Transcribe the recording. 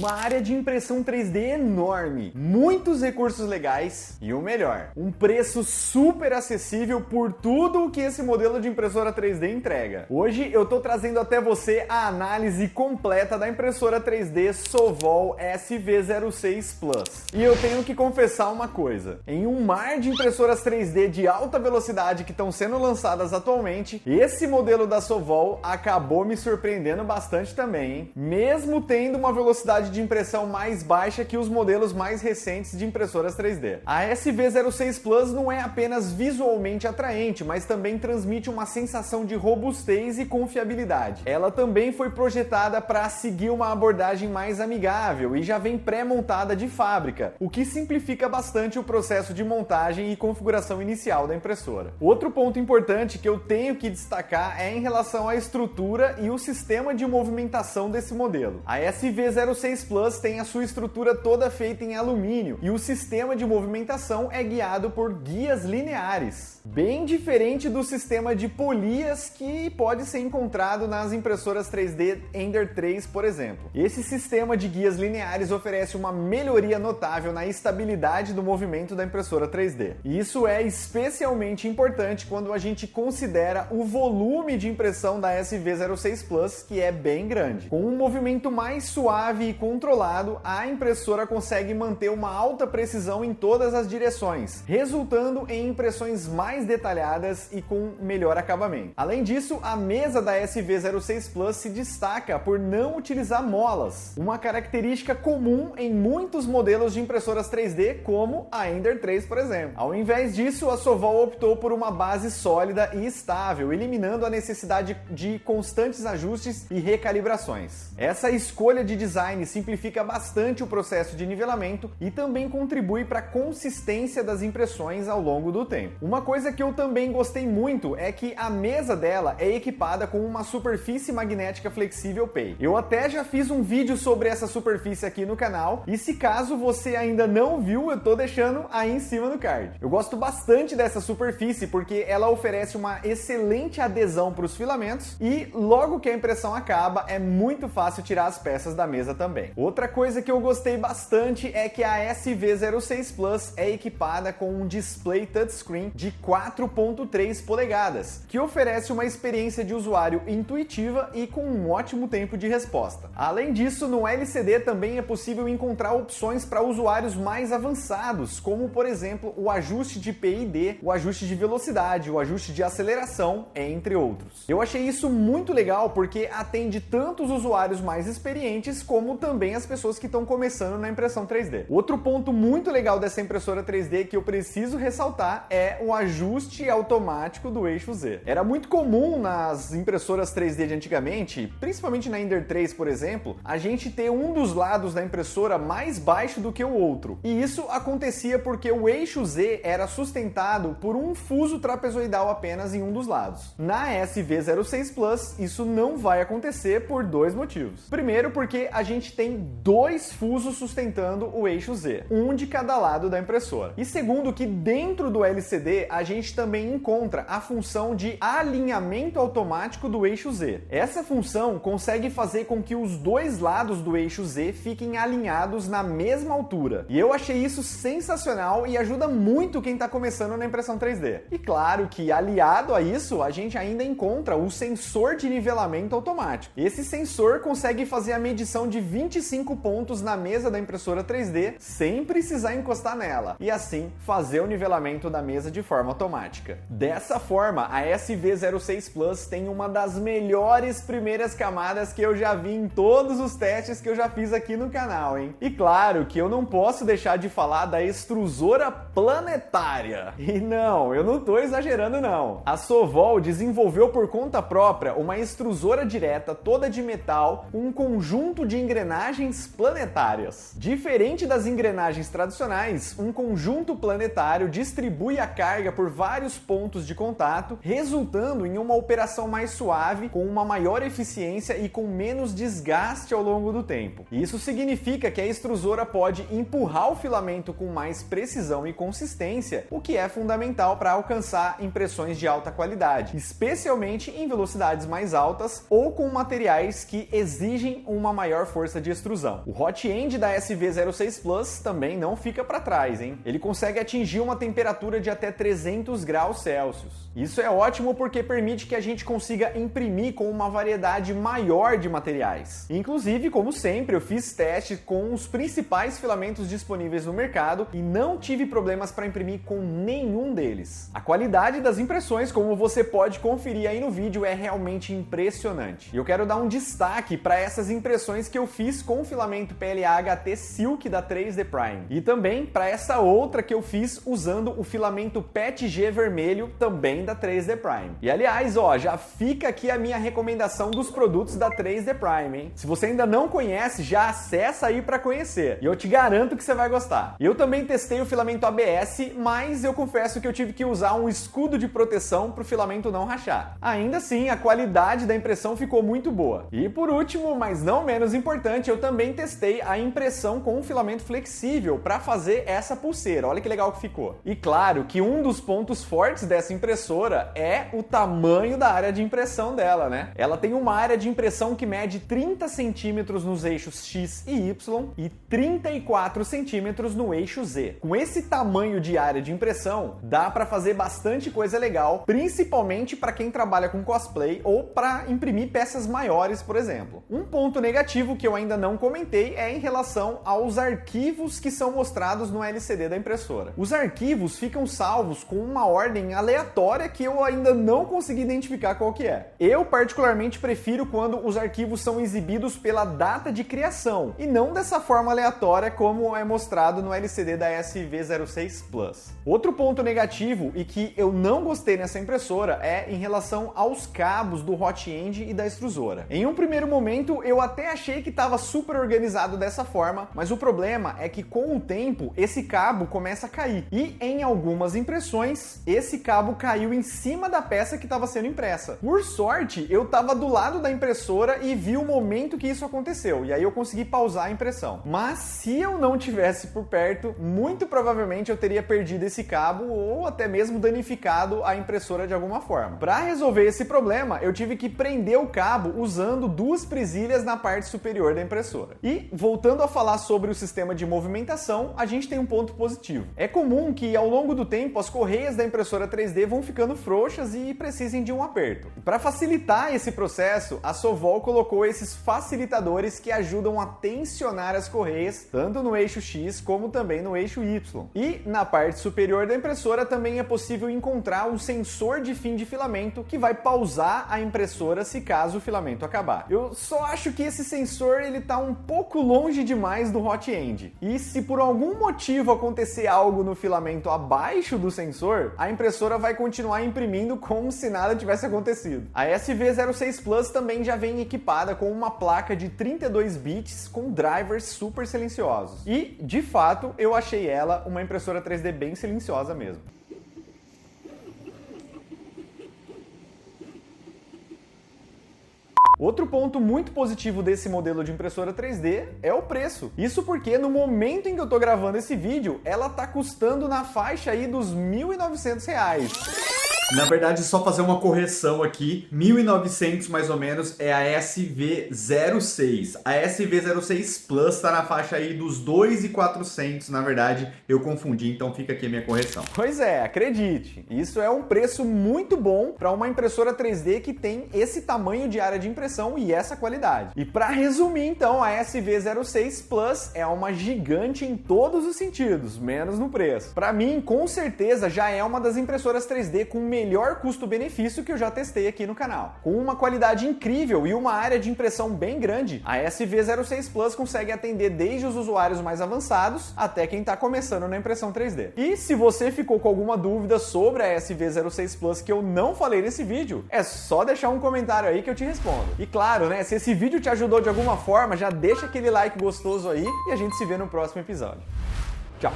Uma área de impressão 3D enorme, muitos recursos legais e o melhor, um preço super acessível por tudo o que esse modelo de impressora 3D entrega. Hoje eu tô trazendo até você a análise completa da impressora 3D Sovol SV06 Plus. E eu tenho que confessar uma coisa, em um mar de impressoras 3D de alta velocidade que estão sendo lançadas atualmente, esse modelo da Sovol acabou me surpreendendo bastante também, hein? Mesmo tendo uma velocidade de impressão mais baixa que os modelos mais recentes de impressoras 3D. A SV06 Plus não é apenas visualmente atraente, mas também transmite uma sensação de robustez e confiabilidade. Ela também foi projetada para seguir uma abordagem mais amigável e já vem pré-montada de fábrica, o que simplifica bastante o processo de montagem e configuração inicial da impressora. Outro ponto importante que eu tenho que destacar é em relação à estrutura e o sistema de movimentação desse modelo. A SV06 Plus tem a sua estrutura toda feita em alumínio e o sistema de movimentação é guiado por guias lineares, bem diferente do sistema de polias que pode ser encontrado nas impressoras 3D Ender 3, por exemplo. Esse sistema de guias lineares oferece uma melhoria notável na estabilidade do movimento da impressora 3D. E isso é especialmente importante quando a gente considera o volume de impressão da SV06 Plus, que é bem grande. Com um movimento mais suave e controlado, a impressora consegue manter uma alta precisão em todas as direções, resultando em impressões mais detalhadas e com melhor acabamento. Além disso, a mesa da SV06 Plus se destaca por não utilizar molas, uma característica comum em muitos modelos de impressoras 3D, como a Ender 3, por exemplo. Ao invés disso, a Sovol optou por uma base sólida e estável, eliminando a necessidade de constantes ajustes e recalibrações. Essa escolha de design simplifica bastante o processo de nivelamento e também contribui para a consistência das impressões ao longo do tempo. Uma coisa que eu também gostei muito é que a mesa dela é equipada com uma superfície magnética flexível PEI. Eu até já fiz um vídeo sobre essa superfície aqui no canal e se caso você ainda não viu, eu tô deixando aí em cima no card. Eu gosto bastante dessa superfície porque ela oferece uma excelente adesão para os filamentos e logo que a impressão acaba é muito fácil tirar as peças da mesa também. Outra coisa que eu gostei bastante é que a SV06 Plus é equipada com um display touchscreen de 4.3 polegadas, que oferece uma experiência de usuário intuitiva e com um ótimo tempo de resposta. Além disso, no LCD também é possível encontrar opções para usuários mais avançados, como por exemplo o ajuste de PID, o ajuste de velocidade, o ajuste de aceleração, entre outros. Eu achei isso muito legal porque atende tanto os usuários mais experientes como também as pessoas que estão começando na impressão 3D. Outro ponto muito legal dessa impressora 3D que eu preciso ressaltar é o ajuste automático do eixo Z. Era muito comum nas impressoras 3D de antigamente, principalmente na Ender 3, por exemplo, a gente ter um dos lados da impressora mais baixo do que o outro. E isso acontecia porque o eixo Z era sustentado por um fuso trapezoidal apenas em um dos lados. Na SV06 Plus, isso não vai acontecer por dois motivos. Primeiro, porque a gente tem dois fusos sustentando o eixo Z, um de cada lado da impressora. E segundo, que dentro do LCD a gente também encontra a função de alinhamento automático do eixo Z. Essa função consegue fazer com que os dois lados do eixo Z fiquem alinhados na mesma altura. E eu achei isso sensacional e ajuda muito quem está começando na impressão 3D. E claro que aliado a isso, a gente ainda encontra o sensor de nivelamento automático. Esse sensor consegue fazer a medição de 25 pontos na mesa da impressora 3D sem precisar encostar nela e assim fazer o nivelamento da mesa de forma automática. Dessa forma, a SV06 Plus tem uma das melhores primeiras camadas que eu já vi em todos os testes que eu já fiz aqui no canal, hein? E claro que eu não posso deixar de falar da extrusora planetária. E não, eu não tô exagerando não. A Sovol desenvolveu por conta própria uma extrusora direta toda de metal com um conjunto de engrenagens planetárias. Diferente das engrenagens tradicionais, um conjunto planetário distribui a carga por vários pontos de contato, resultando em uma operação mais suave, com uma maior eficiência e com menos desgaste ao longo do tempo. Isso significa que a extrusora pode empurrar o filamento com mais precisão e consistência, o que é fundamental para alcançar impressões de alta qualidade, especialmente em velocidades mais altas ou com materiais que exigem uma maior força de extrusão. O hot end da SV06 Plus também não fica para trás, hein? Ele consegue atingir uma temperatura de até 300 graus Celsius. Isso é ótimo porque permite que a gente consiga imprimir com uma variedade maior de materiais. Inclusive, como sempre, eu fiz testes com os principais filamentos disponíveis no mercado e não tive problemas para imprimir com nenhum deles. A qualidade das impressões, como você pode conferir aí no vídeo, é realmente impressionante. E eu quero dar um destaque para essas impressões que eu fiz com o filamento PLA HT Silk da 3D Prime. E também para essa outra que eu fiz usando o filamento PETG vermelho, também da 3D Prime. E aliás, ó, já fica aqui a minha recomendação dos produtos da 3D Prime, hein? Se você ainda não conhece, já acessa aí para conhecer. E eu te garanto que você vai gostar. Eu também testei o filamento ABS, mas eu confesso que eu tive que usar um escudo de proteção para o filamento não rachar. Ainda assim, a qualidade da impressão ficou muito boa. E por último, mas não menos importante, eu também testei a impressão com um filamento flexível para fazer essa pulseira. Olha que legal que ficou. E claro que um dos pontos fortes dessa impressora é o tamanho da área de impressão dela, né? Ela tem uma área de impressão que mede 30 centímetros nos eixos X e Y e 34 centímetros no eixo Z. Com esse tamanho de área de impressão, dá para fazer bastante coisa legal, principalmente para quem trabalha com cosplay ou para imprimir peças maiores, por exemplo. Um ponto negativo que eu ainda não comentei é em relação aos arquivos que são mostrados no LCD da impressora. Os arquivos ficam salvos com uma ordem aleatória que eu ainda não consegui identificar qual que é. Eu particularmente prefiro quando os arquivos são exibidos pela data de criação e não dessa forma aleatória como é mostrado no LCD da SV06 Plus. Outro ponto negativo e que eu não gostei nessa impressora é em relação aos cabos do hot end e da extrusora. Em um primeiro momento eu até achei que estava super organizado dessa forma, mas o problema é que com o tempo esse cabo começa a cair e em algumas impressões esse cabo caiu em cima da peça que estava sendo impressa. Por sorte, eu estava do lado da impressora e vi o momento que isso aconteceu, e aí eu consegui pausar a impressão. Mas se eu não tivesse por perto, muito provavelmente eu teria perdido esse cabo ou até mesmo danificado a impressora de alguma forma. Para resolver esse problema, eu tive que prender o cabo usando duas presilhas na parte superior da impressora. E voltando a falar sobre o sistema de movimentação, a gente tem um ponto positivo. É comum que ao longo do tempo as correias da impressora 3D vão ficando frouxas e precisem de um aperto. Para facilitar esse processo, a Sovol colocou esses facilitadores que ajudam a tensionar as correias, tanto no eixo X como também no eixo Y. E na parte superior da impressora também é possível encontrar um sensor de fim de filamento que vai pausar a impressora se caso o filamento acabar. Eu só acho que esse sensor ele tá um pouco longe demais do hot end. E se por algum motivo acontecer algo no filamento abaixo do sensor, a impressora vai continuar imprimindo como se nada tivesse acontecido. A SV06 Plus também já vem equipada com uma placa de 32 bits com drivers super silenciosos. E, de fato, eu achei ela uma impressora 3D bem silenciosa mesmo. Outro ponto muito positivo desse modelo de impressora 3D é o preço. Isso porque no momento em que eu tô gravando esse vídeo, ela tá custando na faixa aí dos R$ 1.900. Na verdade, só fazer uma correção aqui, 1.900 mais ou menos é a SV06. A SV06 Plus tá na faixa aí dos 2.400, na verdade, eu confundi, então fica aqui a minha correção. Pois é, acredite, isso é um preço muito bom para uma impressora 3D que tem esse tamanho de área de impressão e essa qualidade. E para resumir, então, a SV06 Plus é uma gigante em todos os sentidos, menos no preço. Para mim, com certeza, já é uma das impressoras 3D com melhor custo-benefício que eu já testei aqui no canal. Com uma qualidade incrível e uma área de impressão bem grande, a SV06 Plus consegue atender desde os usuários mais avançados até quem está começando na impressão 3D. E se você ficou com alguma dúvida sobre a SV06 Plus que eu não falei nesse vídeo, é só deixar um comentário aí que eu te respondo. E claro, né, se esse vídeo te ajudou de alguma forma, já deixa aquele like gostoso aí e a gente se vê no próximo episódio. Tchau!